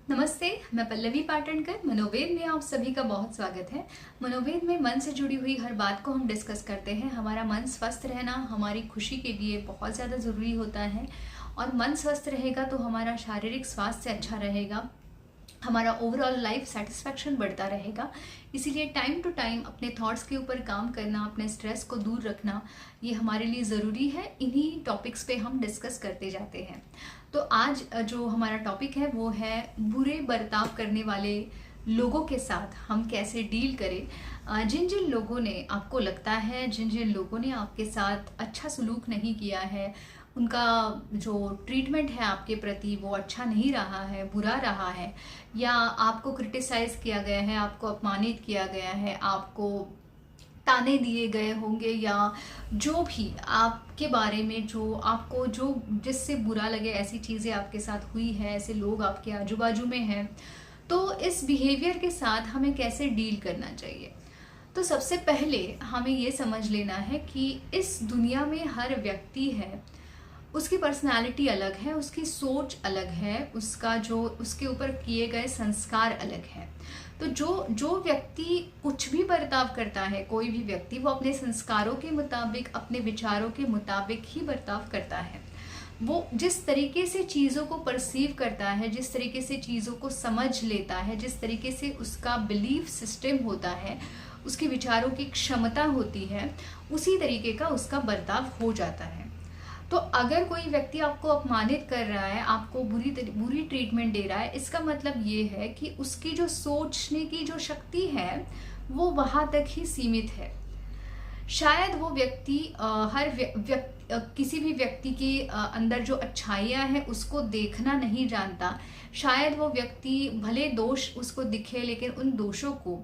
नमस्ते, मैं पल्लवी पाटणकर। मनोवेद में आप सभी का बहुत स्वागत है। मनोवेद में मन से जुड़ी हुई हर बात को हम डिस्कस करते हैं। हमारा मन स्वस्थ रहना हमारी खुशी के लिए बहुत ज़्यादा ज़रूरी होता है और मन स्वस्थ रहेगा तो हमारा शारीरिक स्वास्थ्य अच्छा रहेगा, हमारा ओवरऑल लाइफ सेटिस्फैक्शन बढ़ता रहेगा। इसीलिए टाइम टू टाइम अपने थॉट्स के ऊपर काम करना, अपने स्ट्रेस को दूर रखना, ये हमारे लिए ज़रूरी है। इन्हीं टॉपिक्स पे हम डिस्कस करते जाते हैं। तो आज जो हमारा टॉपिक है वो है बुरे बर्ताव करने वाले लोगों के साथ हम कैसे डील करें। जिन जिन लोगों ने, आपको लगता है जिन जिन लोगों ने आपके साथ अच्छा सलूक नहीं किया है, उनका जो ट्रीटमेंट है आपके प्रति वो अच्छा नहीं रहा है, बुरा रहा है, या आपको क्रिटिसाइज किया गया है, आपको अपमानित किया गया है, आपको ताने दिए गए होंगे, या जो भी आपके बारे में जो आपको जो जिससे बुरा लगे, ऐसी चीज़ें आपके साथ हुई है, ऐसे लोग आपके आजू बाजू में हैं, तो इस बिहेवियर के साथ हमें कैसे डील करना चाहिए। तो सबसे पहले हमें ये समझ लेना है कि इस दुनिया में हर व्यक्ति है, उसकी पर्सनालिटी अलग है, उसकी सोच अलग है, उसका जो उसके ऊपर किए गए संस्कार अलग है। तो जो जो व्यक्ति कुछ भी बर्ताव करता है, कोई भी व्यक्ति, वो अपने संस्कारों के मुताबिक, अपने विचारों के मुताबिक ही बर्ताव करता है। वो जिस तरीके से चीज़ों को परसीव करता है, जिस तरीके से चीज़ों को समझ लेता है, जिस तरीके से उसका बिलीफ सिस्टम होता है, उसके विचारों की क्षमता होती है, उसी तरीके का उसका बर्ताव हो जाता है। तो अगर कोई व्यक्ति आपको अपमानित कर रहा है, आपको बुरी ट्रीटमेंट दे रहा है, इसका मतलब ये है कि उसकी जो सोचने की जो शक्ति है वो वहाँ तक ही सीमित है। शायद वो व्यक्ति किसी भी व्यक्ति के अंदर जो अच्छाइयाँ हैं उसको देखना नहीं जानता। शायद वो व्यक्ति भले दोष उसको दिखे लेकिन उन दोषों को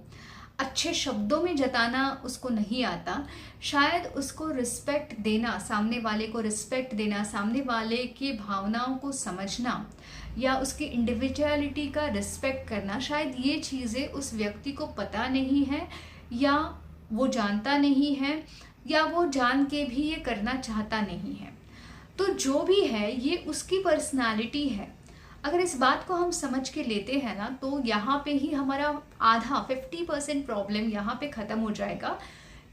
अच्छे शब्दों में जताना उसको नहीं आता। शायद उसको रिस्पेक्ट देना, सामने वाले को रिस्पेक्ट देना, सामने वाले की भावनाओं को समझना या उसकी इंडिविजुअलिटी का रिस्पेक्ट करना, शायद ये चीज़ें उस व्यक्ति को पता नहीं है, या वो जानता नहीं है, या वो जान के भी ये करना चाहता नहीं है। तो जो भी है, ये उसकी पर्सनालिटी है। अगर इस बात को हम समझ के लेते हैं ना, तो यहाँ पे ही हमारा आधा 50% प्रॉब्लम यहाँ पे ख़त्म हो जाएगा,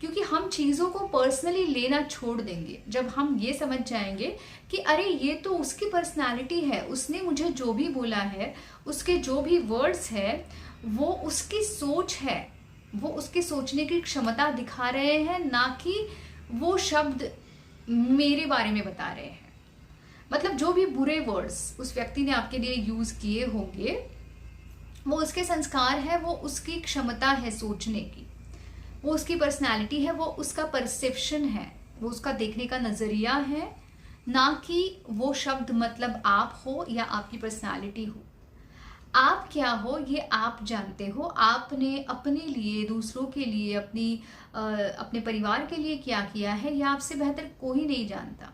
क्योंकि हम चीज़ों को पर्सनली लेना छोड़ देंगे। जब हम ये समझ जाएंगे कि अरे ये तो उसकी पर्सनालिटी है, उसने मुझे जो भी बोला है, उसके जो भी वर्ड्स है, वो उसकी सोच है, वो उसके सोचने की क्षमता दिखा रहे हैं, ना कि वो शब्द मेरे बारे में बता रहे हैं। मतलब जो भी बुरे वर्ड्स उस व्यक्ति ने आपके लिए यूज किए होंगे, वो उसके संस्कार है, वो उसकी क्षमता है सोचने की, वो उसकी पर्सनालिटी है, वो उसका परसेप्शन है, वो उसका देखने का नजरिया है, ना कि वो शब्द मतलब आप हो या आपकी पर्सनालिटी हो। आप क्या हो ये आप जानते हो। आपने अपने लिए, दूसरों के लिए, अपने परिवार के लिए क्या किया है, यह आपसे बेहतर कोई नहीं जानता।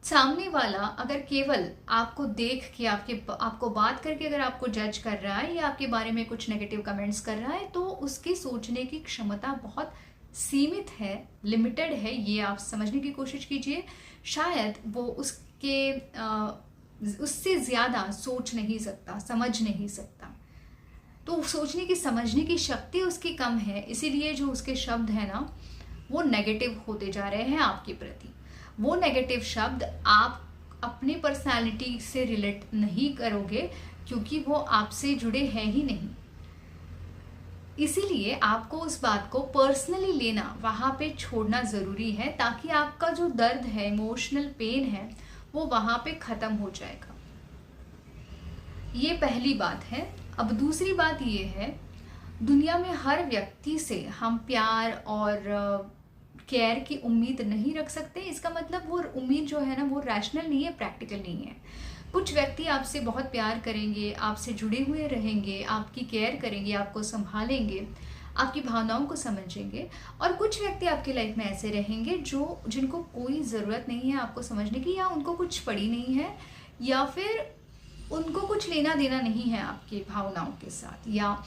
सामने वाला अगर केवल आपको देख के, आपको बात करके अगर आपको जज कर रहा है या आपके बारे में कुछ नेगेटिव कमेंट्स कर रहा है, तो उसकी सोचने की क्षमता बहुत सीमित है, लिमिटेड है। ये आप समझने की कोशिश कीजिए। शायद वो उससे ज़्यादा सोच नहीं सकता, समझ नहीं सकता। तो सोचने की, समझने की शक्ति उसकी कम है, इसीलिए जो उसके शब्द हैं ना, वो नेगेटिव होते जा रहे हैं आपके प्रति। वो नेगेटिव शब्द आप अपनी पर्सनालिटी से रिलेट नहीं करोगे, क्योंकि वो आपसे जुड़े हैं ही नहीं। इसीलिए आपको उस बात को पर्सनली लेना, वहाँ पे छोड़ना ज़रूरी है, ताकि आपका जो दर्द है, इमोशनल पेन है, वो वहाँ पे ख़त्म हो जाएगा। ये पहली बात है। अब दूसरी बात ये है, दुनिया में हर व्यक्ति से हम प्यार और केयर की उम्मीद नहीं रख सकते। इसका मतलब वो उम्मीद जो है ना, वो रैशनल नहीं है, प्रैक्टिकल नहीं है। कुछ व्यक्ति आपसे बहुत प्यार करेंगे, आपसे जुड़े हुए रहेंगे, आपकी केयर करेंगे, आपको संभालेंगे, आपकी भावनाओं को समझेंगे, और कुछ व्यक्ति आपकी लाइफ में ऐसे रहेंगे जिनको कोई ज़रूरत नहीं है आपको समझने की, या उनको कुछ पड़ी नहीं है, या फिर उनको कुछ लेना देना नहीं है आपकी भावनाओं के साथ, या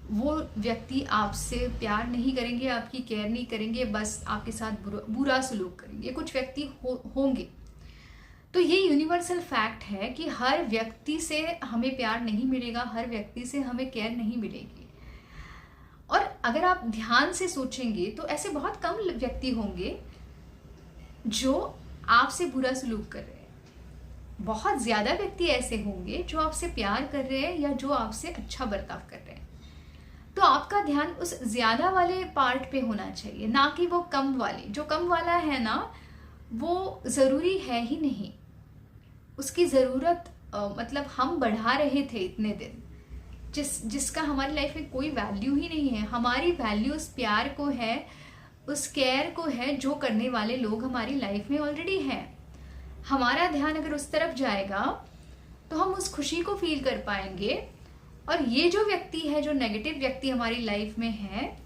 वो व्यक्ति आपसे प्यार नहीं करेंगे, आपकी केयर नहीं करेंगे, बस आपके साथ बुरा सलूक करेंगे। कुछ व्यक्ति होंगे। तो ये यूनिवर्सल फैक्ट है कि हर व्यक्ति से हमें प्यार नहीं मिलेगा, हर व्यक्ति से हमें केयर नहीं मिलेगी। और अगर आप ध्यान से सोचेंगे तो ऐसे बहुत कम व्यक्ति होंगे जो आपसे बुरा सलूक कर रहे हैं। बहुत ज़्यादा व्यक्ति ऐसे होंगे जो आपसे प्यार कर रहे हैं या जो आपसे अच्छा बर्ताव कर रहे हैं। तो आपका ध्यान उस ज़्यादा वाले पार्ट पे होना चाहिए, ना कि वो कम वाले। जो कम वाला है ना, वो ज़रूरी है ही नहीं, उसकी ज़रूरत मतलब हम बढ़ा रहे थे इतने दिन, जिसका हमारी लाइफ में कोई वैल्यू ही नहीं है। हमारी वैल्यू उस प्यार को है, उस केयर को है जो करने वाले लोग हमारी लाइफ में ऑलरेडी हैं। हमारा ध्यान अगर उस तरफ जाएगा तो हम उस खुशी को फील कर पाएंगे। और ये जो व्यक्ति है, जो नेगेटिव व्यक्ति हमारी लाइफ में है,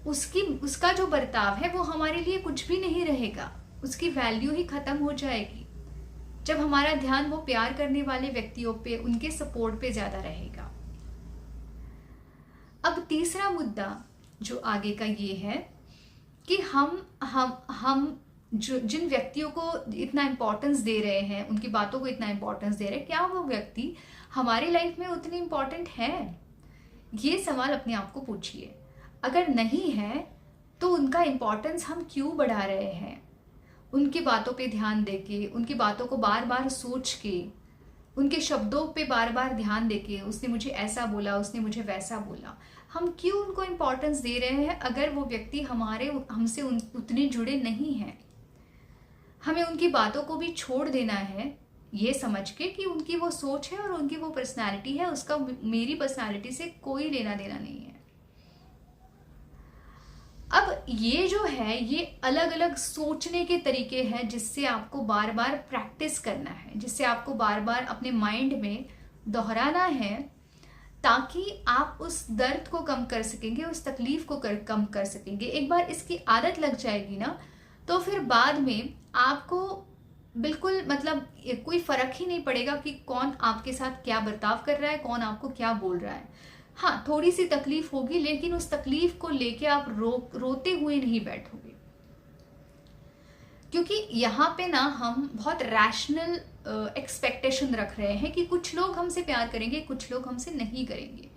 उसका जो बर्ताव है वो हमारे लिए कुछ भी नहीं रहेगा, उसकी वैल्यू ही खत्म हो जाएगी जब हमारा ध्यान वो प्यार करने वाले व्यक्तियों पे, उनके सपोर्ट पे ज्यादा रहेगा। अब तीसरा मुद्दा जो आगे का ये है कि हम जिन व्यक्तियों को इतना इम्पोर्टेंस दे रहे हैं, उनकी बातों को इतना इम्पोर्टेंस दे रहे हैं, क्या वो व्यक्ति हमारी लाइफ में उतने इम्पोर्टेंट है? ये सवाल अपने आप को पूछिए। अगर नहीं है तो उनका इम्पोर्टेंस हम क्यों बढ़ा रहे हैं? उनकी बातों पे ध्यान देके, उनकी बातों को बार बार सोच के, उनके शब्दों पे बार बार ध्यान देके, उसने मुझे ऐसा बोला, उसने मुझे वैसा बोला, हम क्यों उनको इम्पोर्टेंस दे रहे हैं अगर वो व्यक्ति हमसे उतने जुड़े नहीं हैं? हमें उनकी बातों को भी छोड़ देना है, ये समझ के कि उनकी वो सोच है और उनकी वो पर्सनालिटी है, उसका मेरी पर्सनालिटी से कोई लेना देना नहीं है। अब ये जो है, ये अलग अलग सोचने के तरीके हैं जिससे आपको बार बार प्रैक्टिस करना है, जिससे आपको बार बार अपने माइंड में दोहराना है, ताकि आप उस दर्द को कम कर सकेंगे, उस तकलीफ को कम कर सकेंगे। एक बार इसकी आदत लग जाएगी ना, तो फिर बाद में आपको बिल्कुल मतलब कोई फर्क ही नहीं पड़ेगा कि कौन आपके साथ क्या बर्ताव कर रहा है, कौन आपको क्या बोल रहा है। हाँ, थोड़ी सी तकलीफ होगी, लेकिन उस तकलीफ को लेके आप रोते हुए नहीं बैठोगे, क्योंकि यहाँ पे ना हम बहुत रैशनल एक्सपेक्टेशन रख रहे हैं कि कुछ लोग हमसे प्यार करेंगे, कुछ लोग हमसे नहीं करेंगे।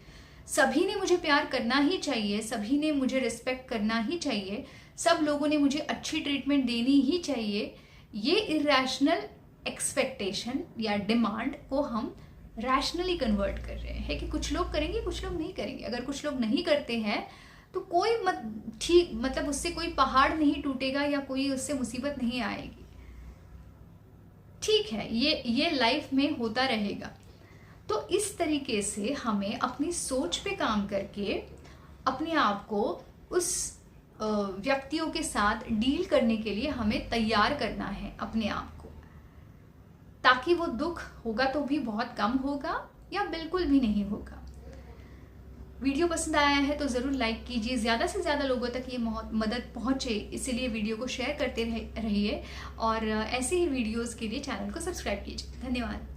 सभी ने मुझे प्यार करना ही चाहिए, सभी ने मुझे रिस्पेक्ट करना ही चाहिए, सब लोगों ने मुझे अच्छी ट्रीटमेंट देनी ही चाहिए। ये इरेशनल एक्सपेक्टेशन या डिमांड को हम रैशनली कन्वर्ट कर रहे हैं कि कुछ लोग करेंगे, कुछ लोग नहीं करेंगे। अगर कुछ लोग नहीं करते हैं तो कोई ठीक मतलब उससे कोई पहाड़ नहीं टूटेगा या कोई उससे मुसीबत नहीं आएगी। ठीक है, ये लाइफ में होता रहेगा। तो इस तरीके से हमें अपनी सोच पे काम करके अपने आप को उस व्यक्तियों के साथ डील करने के लिए हमें तैयार करना है अपने आप को, ताकि वो दुख होगा तो भी बहुत कम होगा या बिल्कुल भी नहीं होगा। वीडियो पसंद आया है तो ज़रूर लाइक कीजिए, ज़्यादा से ज़्यादा लोगों तक ये मदद पहुँचे, इसीलिए वीडियो को शेयर करते रहिए और ऐसे ही वीडियोस के लिए चैनल को सब्सक्राइब कीजिए। धन्यवाद।